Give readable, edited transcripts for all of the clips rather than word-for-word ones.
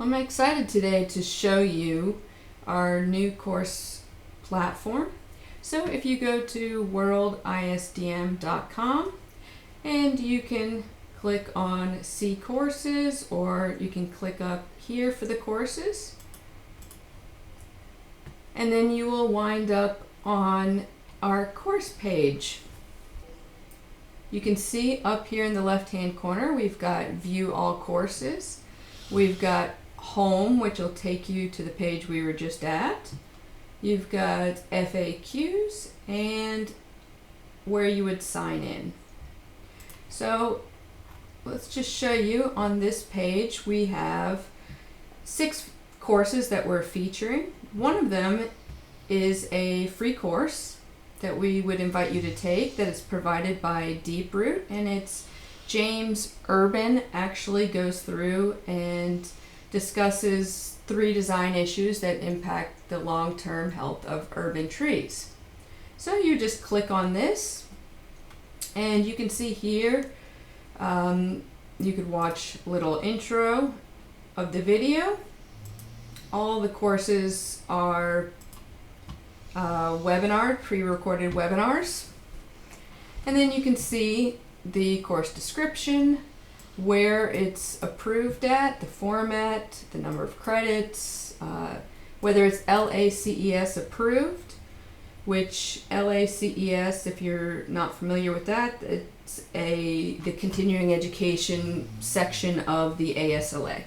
I'm excited today to show you our new course platform. So if you go to worldisdm.com and you can click on See Courses, or you can click up here for the courses, and then you will wind up on our course page. You can see up here in the left hand corner we've got View All Courses. We've got Home, which will take you to the page we were just at. You've got FAQs and where you would sign in. So let's just show you on this page we have 6 courses that we're featuring. One of them is a free course that we would invite you to take that is provided by Deeproot, and it's James Urban actually goes through and discusses 3 design issues that impact the long-term health of urban trees. So you just click on this and you can see here you could watch a little intro of the video. All the courses are pre-recorded webinars, and then you can see the course description, where it's approved at, the format, the number of credits, whether it's LACES approved, which LACES, if you're not familiar with that, it's the continuing education section of the ASLA.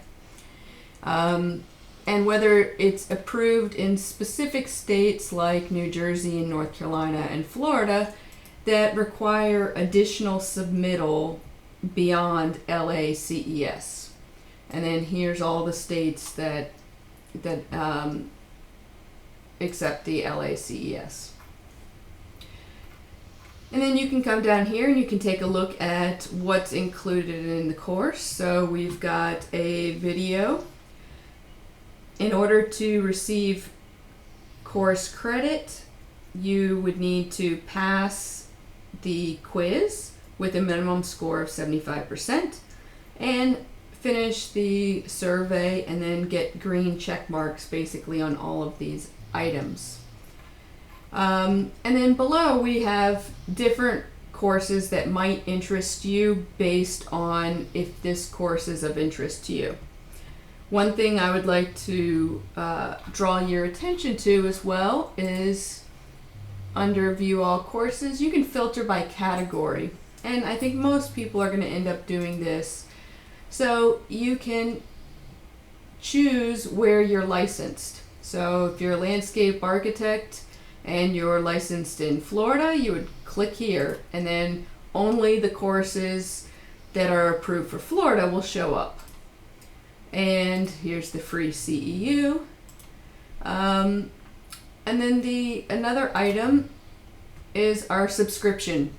And whether it's approved in specific states like New Jersey and North Carolina and Florida that require additional submittal beyond LACES. And then here's all the states that accept the LACES. And then you can come down here and you can take a look at what's included in the course. So we've got a video. In order to receive course credit, you would need to pass the quiz with a minimum score of 75% and finish the survey and then get green check marks basically on all of these items. And then below we have different courses that might interest you based on if this course is of interest to you. One thing I would like to draw your attention to as well is under View All Courses, you can filter by category. And I think most people are going to end up doing this. So you can choose where you're licensed. So if you're a landscape architect and you're licensed in Florida, you would click here, and then only the courses that are approved for Florida will show up. And here's the free CEU. And then another item is our subscription.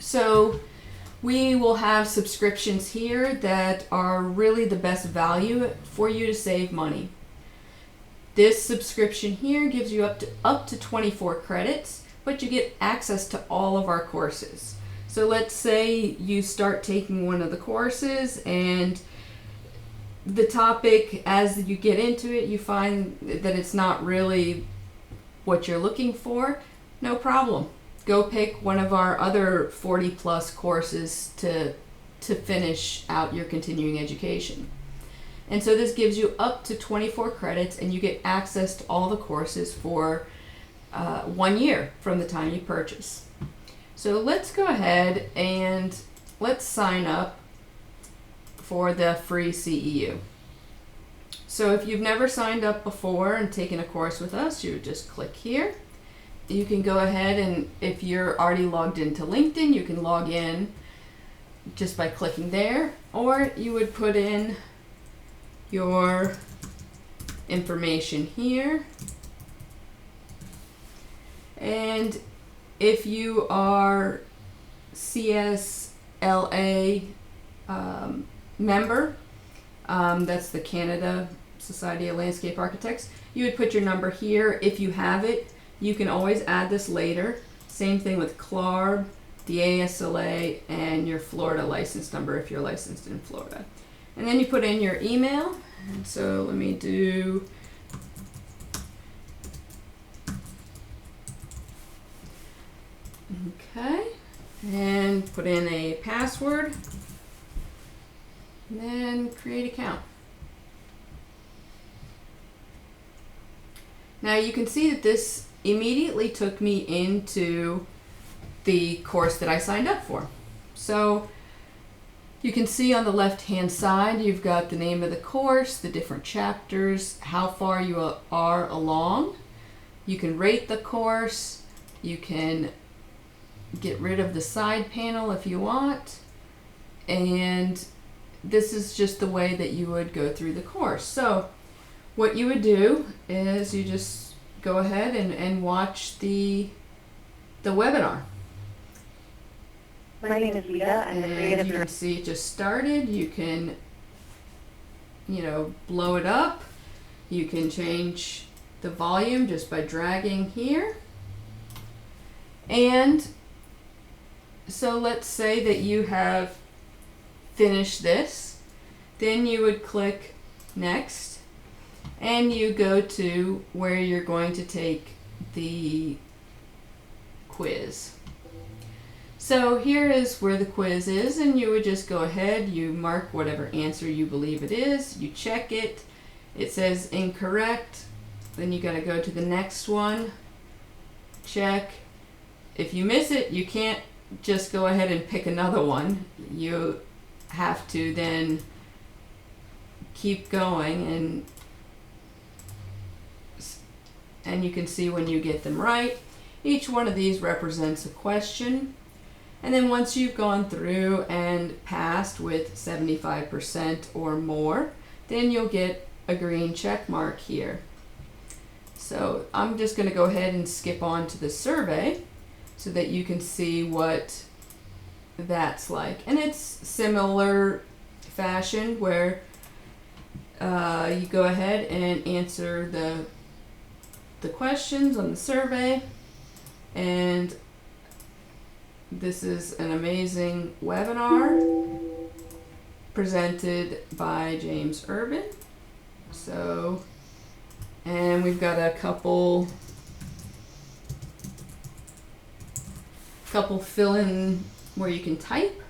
So we will have subscriptions here that are really the best value for you to save money. This subscription here gives you up to 24 credits, but you get access to all of our courses. So let's say you start taking one of the courses and the topic, as you get into it, you find that it's not really what you're looking for. No problem. Go pick one of our other 40 plus courses to finish out your continuing education. And so this gives you up to 24 credits, and you get access to all the courses for 1 year from the time you purchase. So let's go ahead and let's sign up for the free CEU. So if you've never signed up before and taken a course with us, you would just click here. You can go ahead, and if you're already logged into LinkedIn, you can log in just by clicking there, or you would put in your information here. And if you are CSLA member, that's the Canada Society of Landscape Architects, you would put your number here. If you have it, you can always add this later. Same thing with CLARB, the ASLA, and your Florida license number if you're licensed in Florida. And then you put in your email, And so let me do okay, and put in a password, and then create account. Now you can see that this immediately took me into the course that I signed up for. So you can see on the left hand side you've got the name of the course, the different chapters, how far you are along. You can rate the course, you can get rid of the side panel if you want, and this is just the way that you would go through the course. So what you would do is you just go ahead and watch the webinar. My name is Rita. I'm the And creative you can director. see it just started. You can, blow it up. You can change the volume just by dragging here. And so let's say that you have finished this. Then you would click next, and you go to where you're going to take the quiz. So here is where the quiz is, and you would just go ahead, you mark whatever answer you believe it is, you check it, it says incorrect, then you got to go to the next one, check. If you miss it, you can't just go ahead and pick another one. You have to then keep going, and you can see when you get them right. Each one of these represents a question. And then once you've gone through and passed with 75% or more, then you'll get a green check mark here. So I'm just going to go ahead and skip on to the survey so that you can see what that's like. And it's similar fashion where you go ahead and answer the questions on the survey, and this is an amazing webinar presented by James Urban. So, and we've got a couple fill in where you can type.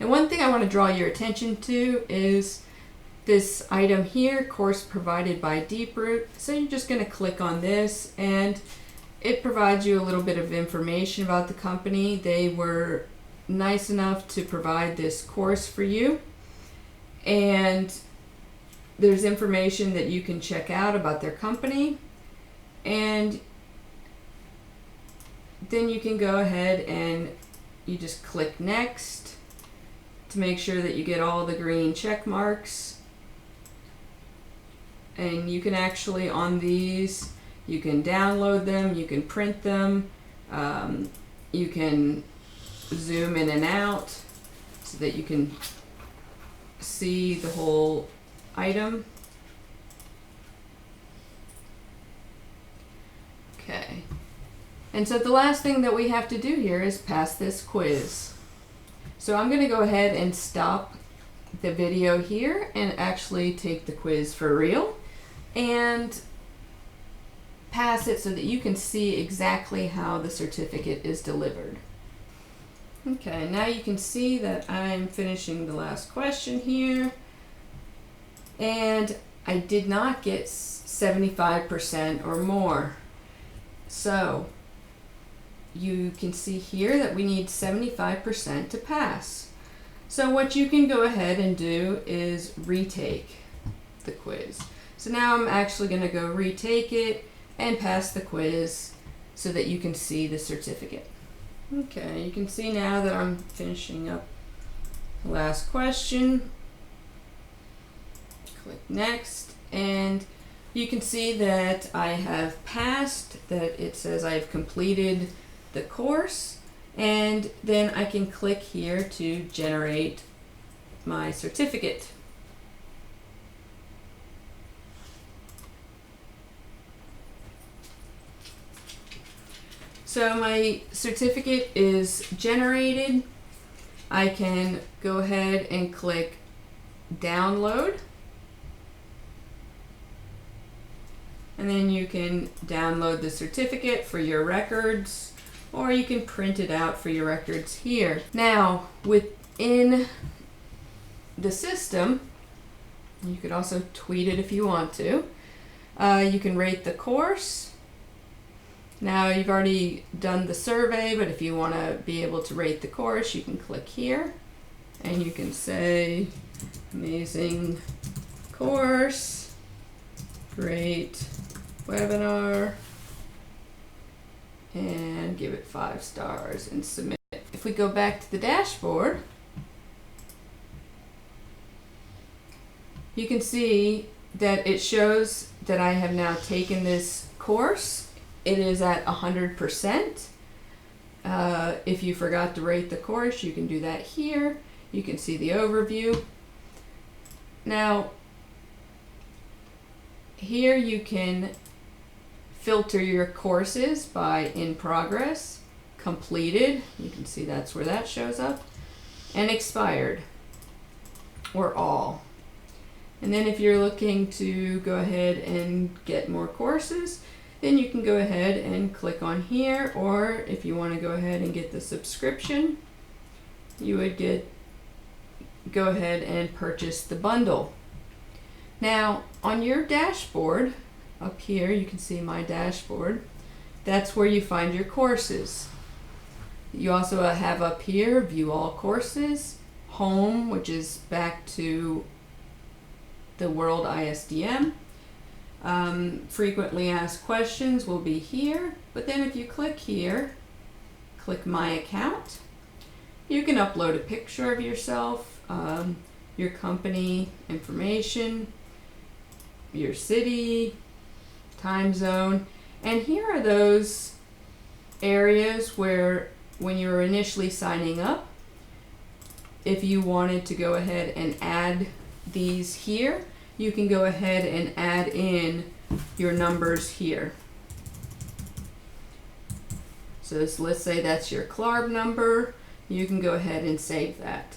And one thing I want to draw your attention to is this item here, course provided by Deeproot. So you're just going to click on this, and it provides you a little bit of information about the company. They were nice enough to provide this course for you, and there's information that you can check out about their company, and then you can go ahead and you just click next to make sure that you get all the green check marks. And you can actually, on these, you can download them, you can print them, you can zoom in and out so that you can see the whole item. Okay. And so the last thing that we have to do here is pass this quiz. So I'm going to go ahead and stop the video here and actually take the quiz for real and pass it so that you can see exactly how the certificate is delivered. Okay, now you can see that I'm finishing the last question here, and I did not get 75% or more. So you can see here that we need 75% to pass. So what you can go ahead and do is retake the quiz. So now I'm actually going to go retake it and pass the quiz so that you can see the certificate. Okay, you can see now that I'm finishing up the last question. Click next, and you can see that I have passed, that it says I've completed the course, and then I can click here to generate my certificate. So my certificate is generated. I can go ahead and click download. And then you can download the certificate for your records, or you can print it out for your records here. Now, within the system, you could also tweet it if you want to. You can rate the course. Now, you've already done the survey, but if you want to be able to rate the course, you can click here and you can say, amazing course, great webinar, and give it 5 stars and submit. If we go back to the dashboard, you can see that it shows that I have now taken this course. It is at 100%. If you forgot to rate the course, you can do that here. You can see the overview. Now, here you can filter your courses by in progress, completed, you can see that's where that shows up, and expired, or all. And then if you're looking to go ahead and get more courses, then you can go ahead and click on here, or if you want to go ahead and get the subscription, you would go ahead and purchase the bundle. Now, on your dashboard, up here, you can see my dashboard. That's where you find your courses. You also have up here, view all courses, home, which is back to the World ISDM. Frequently asked questions will be here, but then if you click here, click my account, you can upload a picture of yourself, your company information, your city, time zone, and here are those areas where when you were initially signing up, if you wanted to go ahead and add these here, you can go ahead and add in your numbers here. So let's say that's your CLARB number, you can go ahead and save that.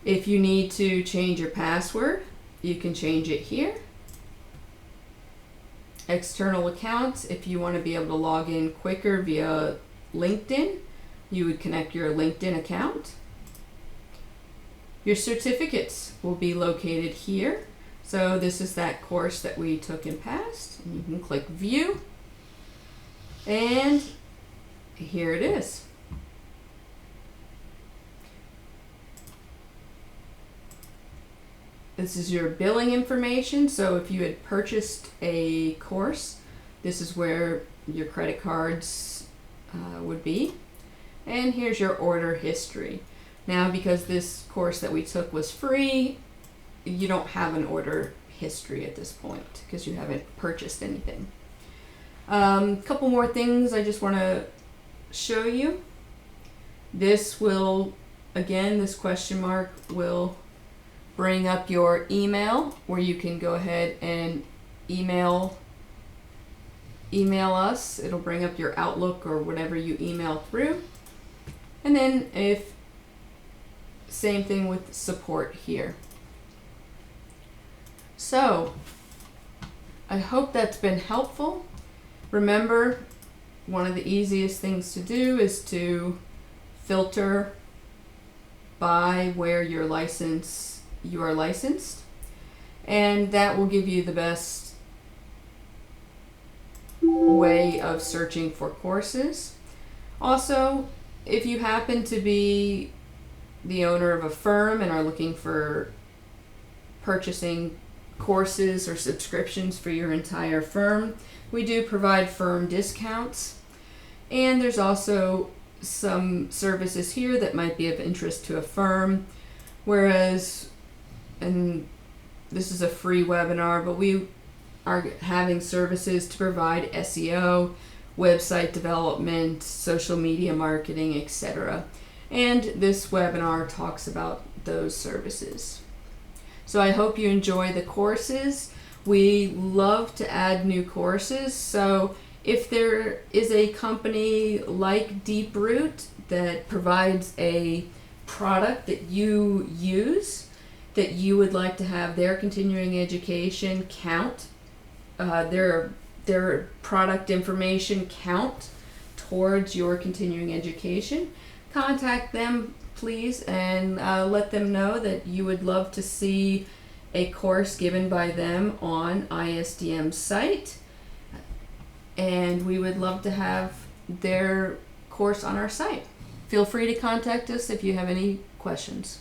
If you need to change your password, you can change it here. External accounts, if you want to be able to log in quicker via LinkedIn, you would connect your LinkedIn account. Your certificates will be located here. So this is that course that we took and passed. And you can click view. And here it is. This is your billing information. So if you had purchased a course, this is where your credit cards would be. And here's your order history. Now, because this course that we took was free, you don't have an order history at this point because you haven't purchased anything. Couple more things I just want to show you. This will, again, this question mark will bring up your email where you can go ahead and email us. It'll bring up your Outlook or whatever you email through. And then same thing with support here. So I hope that's been helpful. Remember, one of the easiest things to do is to filter by where you are licensed, and that will give you the best way of searching for courses. Also, if you happen to be the owner of a firm and are looking for purchasing courses or subscriptions for your entire firm, we do provide firm discounts. And there's also some services here that might be of interest to a firm, whereas, and this is a free webinar, but we are having services to provide SEO, website development, social media marketing, etc. And this webinar talks about those services. So I hope you enjoy the courses. We love to add new courses, so If there is a company like Deeproot that provides a product that you use, that you would like to have their continuing education count, their product information count towards your continuing education, contact them please, and let them know that you would love to see a course given by them on ISDM's site, and we would love to have their course on our site. Feel free to contact us if you have any questions.